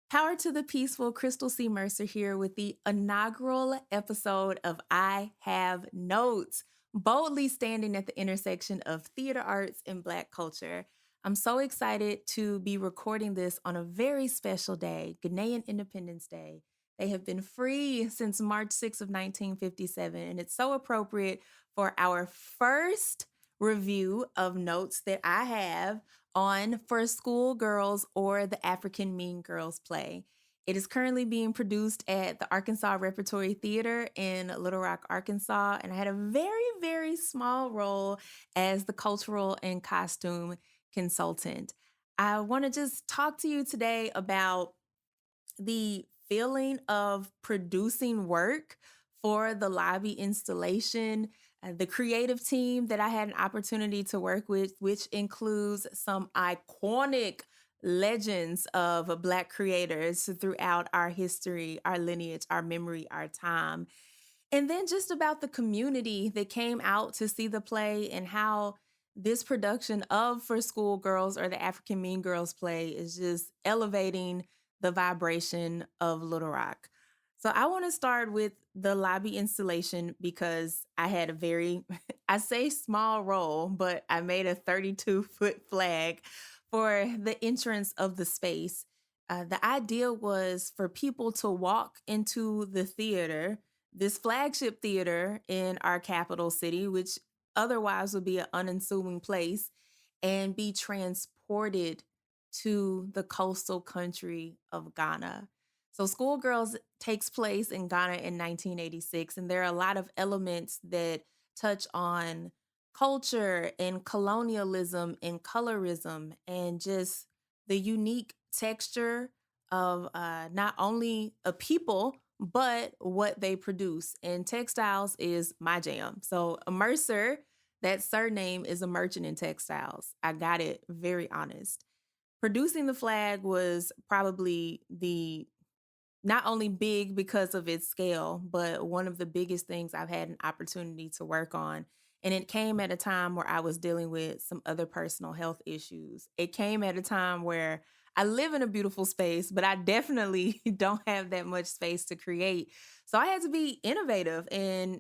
Power to the Peaceful, Crystal C. Mercer here with the inaugural episode of I Have Notes, boldly standing at the intersection of theater arts and Black culture. I'm so excited to be recording this on a very special day, Ghanaian Independence Day. They have been free since March 6th of 1957, and it's so appropriate for our first review of notes that I have on For Schoolgirls or the African Mean Girls play. It is currently being produced at the Arkansas Repertory Theatre in Little Rock, Arkansas, and I had a very, very small role as the cultural and costume consultant. I want to just talk to you today about the feeling of producing work for the lobby installation, the creative team that I had an opportunity to work with, which includes some iconic legends of Black creators throughout our history, our lineage, our memory, our time. And then just about the community that came out to see the play and how this production of For Schoolgirls or the African Mean Girls play is just elevating the vibration of Little Rock. So I want to start with the lobby installation because I had a very, I say small role, but I made a 32-foot flag for the entrance of the space. The idea was for people to walk into the theater, this flagship theater in our capital city, which otherwise would be an unassuming place, and be transported to the coastal country of Ghana. So Schoolgirls takes place in Ghana in 1986, and there are a lot of elements that touch on culture and colonialism and colorism and just the unique texture of not only a people, but what they produce. And textiles is my jam. So a Mercer, that surname is a merchant in textiles. I got it very honest. Producing the flag was probably the not only big because of its scale, but one of the biggest things I've had an opportunity to work on. And it came at a time where I was dealing with some other personal health issues. It came at a time where I live in a beautiful space, but I definitely don't have that much space to create. So I had to be innovative and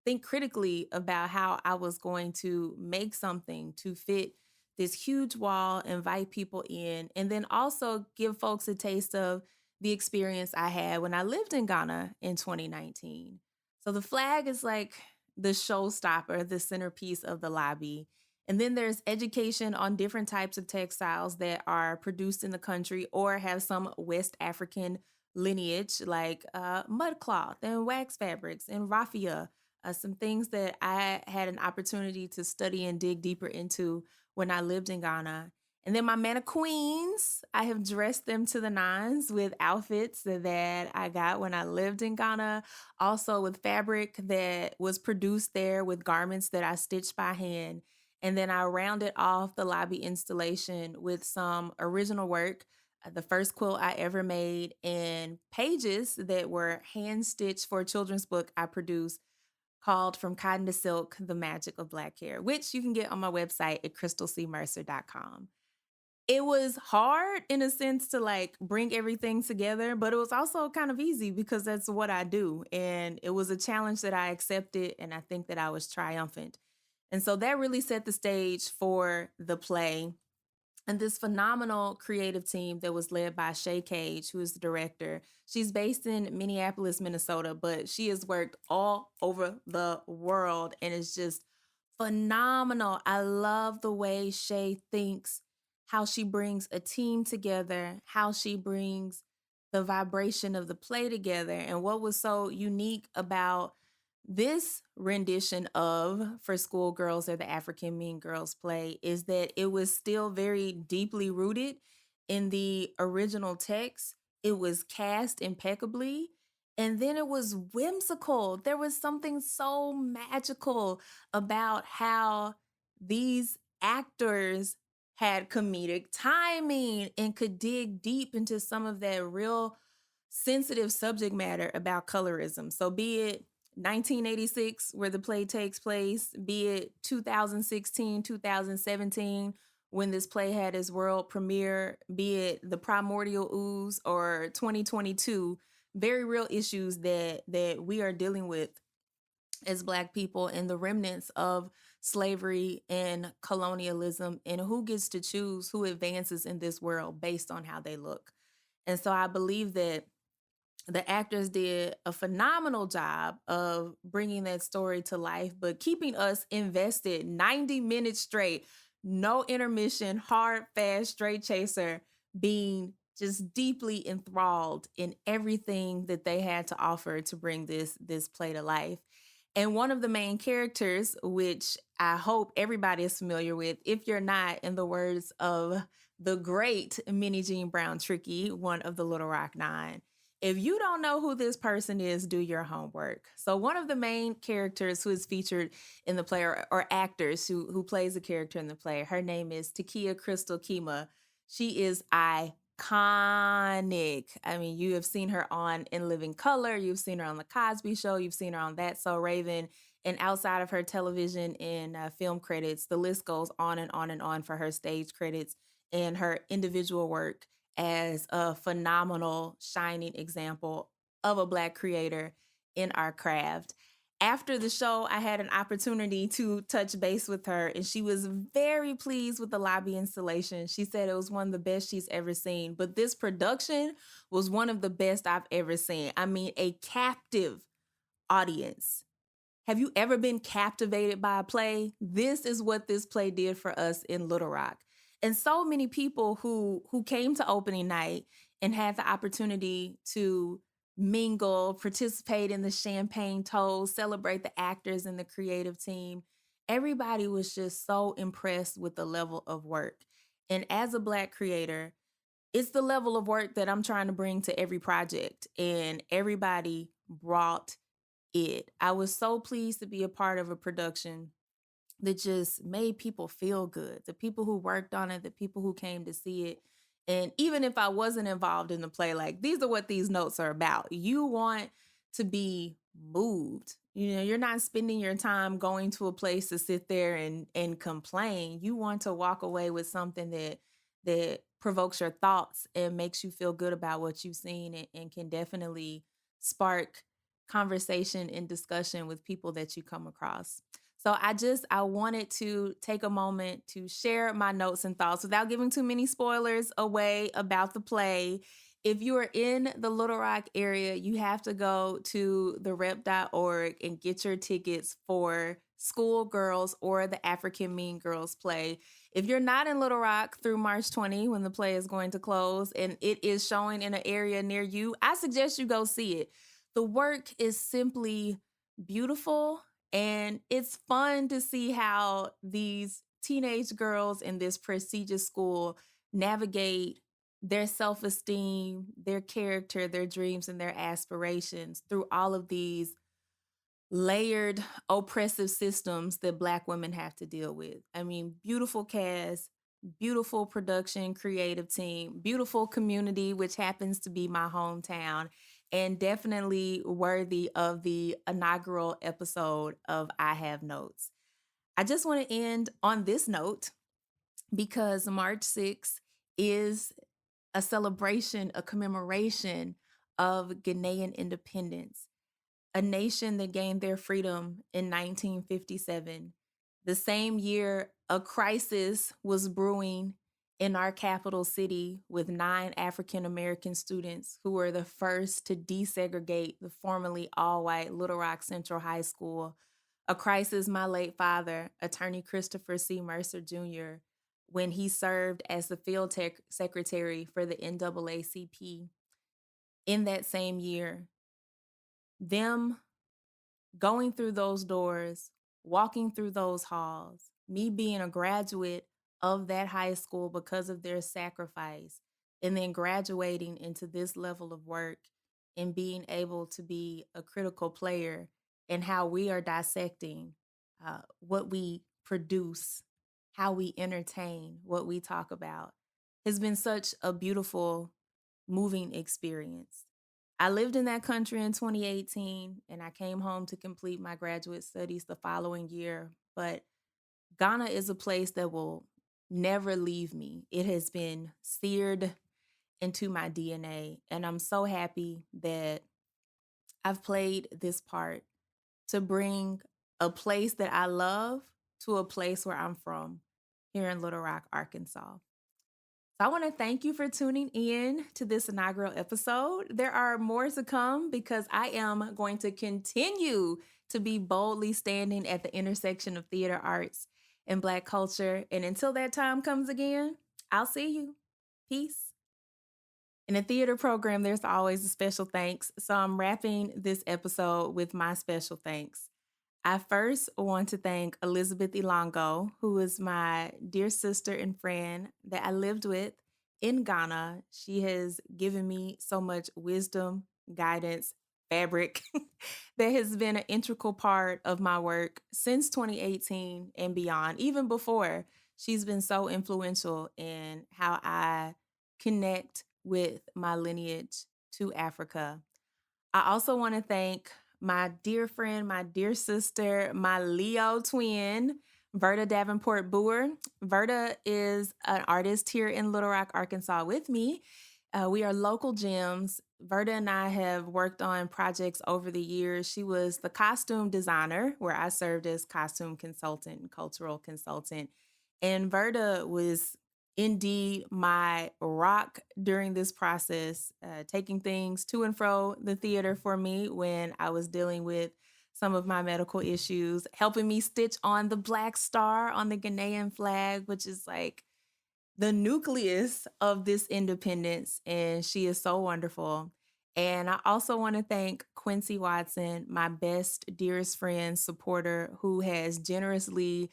think critically about how I was going to make something to fit this huge wall, invite people in, and then also give folks a taste of the experience I had when I lived in Ghana in 2019. So the flag is like the showstopper, the centerpiece of the lobby. And then there's education on different types of textiles that are produced in the country or have some West African lineage, like mudcloth and wax fabrics and raffia, some things that I had an opportunity to study and dig deeper into when I lived in Ghana. And then my mannequins, I have dressed them to the nines with outfits that I got when I lived in Ghana, also with fabric that was produced there with garments that I stitched by hand. And then I rounded off the lobby installation with some original work, the first quilt I ever made, and pages that were hand stitched for a children's book I produced called From Cotton to Silk, The Magic of Black Hair, which you can get on my website at crystalcmercer.com. It was hard in a sense to like bring everything together, but it was also kind of easy because that's what I do. And it was a challenge that I accepted, and I think that I was triumphant. And so that really set the stage for the play and this phenomenal creative team that was led by Shay Cage, who is the director. She's based in Minneapolis, Minnesota, but she has worked all over the world and is just phenomenal. I love the way Shay thinks, how she brings a team together, how she brings the vibration of the play together. And what was so unique about this rendition of For Schoolgirls or the African Mean Girls play is that it was still very deeply rooted in the original text. It was cast impeccably. And then it was whimsical. There was something so magical about how these actors had comedic timing and could dig deep into some of that real sensitive subject matter about colorism. So, be it 1986, where the play takes place, be it 2016, 2017, when this play had its world premiere, be it the primordial ooze or 2022, very real issues that we are dealing with as Black people and the remnants of slavery and colonialism, and who gets to choose who advances in this world based on how they look. And so I believe that the actors did a phenomenal job of bringing that story to life, but keeping us invested 90 minutes straight, no intermission, hard, fast, straight chaser, being just deeply enthralled in everything that they had to offer to bring this play to life. And one of the main characters, which I hope everybody is familiar with, if you're not, in the words of the great Minnie Jean Brown Tricky, one of the Little Rock Nine, if you don't know who this person is, do your homework. So one of the main characters who is featured in the play, or actors who plays a character in the play, her name is Takia Crystal Kima. She is iconic. I mean, you have seen her on In Living Color, you've seen her on The Cosby Show, you've seen her on That's So Raven, and outside of her television and film credits, the list goes on and on and on for her stage credits and her individual work as a phenomenal, shining example of a Black creator in our craft. After the show, I had an opportunity to touch base with her, and she was very pleased with the lobby installation. She said it was one of the best she's ever seen, but this production was one of the best I've ever seen. I mean, a captive audience. Have you ever been captivated by a play? This is what this play did for us in Little Rock. And so many people who came to opening night and had the opportunity to mingle, participate in the champagne toast, celebrate the actors and the creative team. Everybody was just so impressed with the level of work. And as a Black creator, it's the level of work that I'm trying to bring to every project. And everybody brought it. I was so pleased to be a part of a production that just made people feel good. The people who worked on it, the people who came to see it. And even if I wasn't involved in the play, like, these are what these notes are about. You want to be moved. You know, you're not spending your time going to a place to sit there and complain. You want to walk away with something that provokes your thoughts and makes you feel good about what you've seen, and can definitely spark conversation and discussion with people that you come across. So I wanted to take a moment to share my notes and thoughts without giving too many spoilers away about the play. If you are in the Little Rock area, you have to go to the rep.org and get your tickets for Schoolgirls or the African Mean Girls play. If you're not in Little Rock through March 20, when the play is going to close and it is showing in an area near you, I suggest you go see it. The work is simply beautiful, and it's fun to see how these teenage girls in this prestigious school navigate their self esteem, their character, their dreams, and their aspirations through all of these layered oppressive systems that Black women have to deal with. I mean, beautiful cast, beautiful production, creative team, beautiful community, which happens to be my hometown, and definitely worthy of the inaugural episode of I Have Notes. I just want to end on this note because March 6th is a celebration, a commemoration of Ghanaian independence, a nation that gained their freedom in 1957. The same year, a crisis was brewing in our capital city with 9 African American students who were the first to desegregate the formerly all white Little Rock Central High School. A crisis my late father, attorney Christopher C. Mercer Jr., when he served as the field secretary for the NAACP in that same year, them going through those doors, walking through those halls, me being a graduate of that high school because of their sacrifice, and then graduating into this level of work and being able to be a critical player in how we are dissecting what we produce, how we entertain, what we talk about, has been such a beautiful, moving experience. I lived in that country in 2018 and I came home to complete my graduate studies the following year. But Ghana is a place that will never leave me. It has been seared into my DNA. And I'm so happy that I've played this part to bring a place that I love to a place where I'm from here in Little Rock, Arkansas. So I want to thank you for tuning in to this inaugural episode. There are more to come because I am going to continue to be boldly standing at the intersection of theater arts and Black culture. And until that time comes again, I'll see you. Peace. In a theater program, there's always a special thanks. So I'm wrapping this episode with my special thanks. I first want to thank Elizabeth Ilongo, who is my dear sister and friend that I lived with in Ghana. She has given me so much wisdom, guidance, fabric that has been an integral part of my work since 2018 and beyond. Even before, she's been so influential in how I connect with my lineage to Africa. I also want to thank my dear friend, my dear sister, my Leo twin, Verda Davenport Boer. Verda is an artist here in Little Rock, Arkansas with me. We are local gems. Verda and I have worked on projects over the years. She was the costume designer, where I served as costume consultant and cultural consultant. And Verda was indeed my rock during this process, taking things to and fro the theater for me when I was dealing with some of my medical issues, helping me stitch on the Black Star on the Ghanaian flag, which is like the nucleus of this independence. And she is so wonderful. And I also want to thank Quincy Watson, my best, dearest friend, supporter, who has generously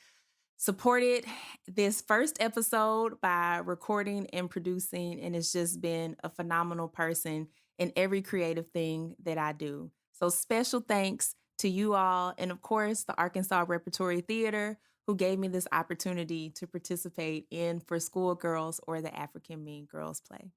supported this first episode by recording and producing, and it's just been a phenomenal person in every creative thing that I do. So, special thanks to you all, and of course, the Arkansas Repertory Theatre, who gave me this opportunity to participate in For Schoolgirls or the African Mean Girls play.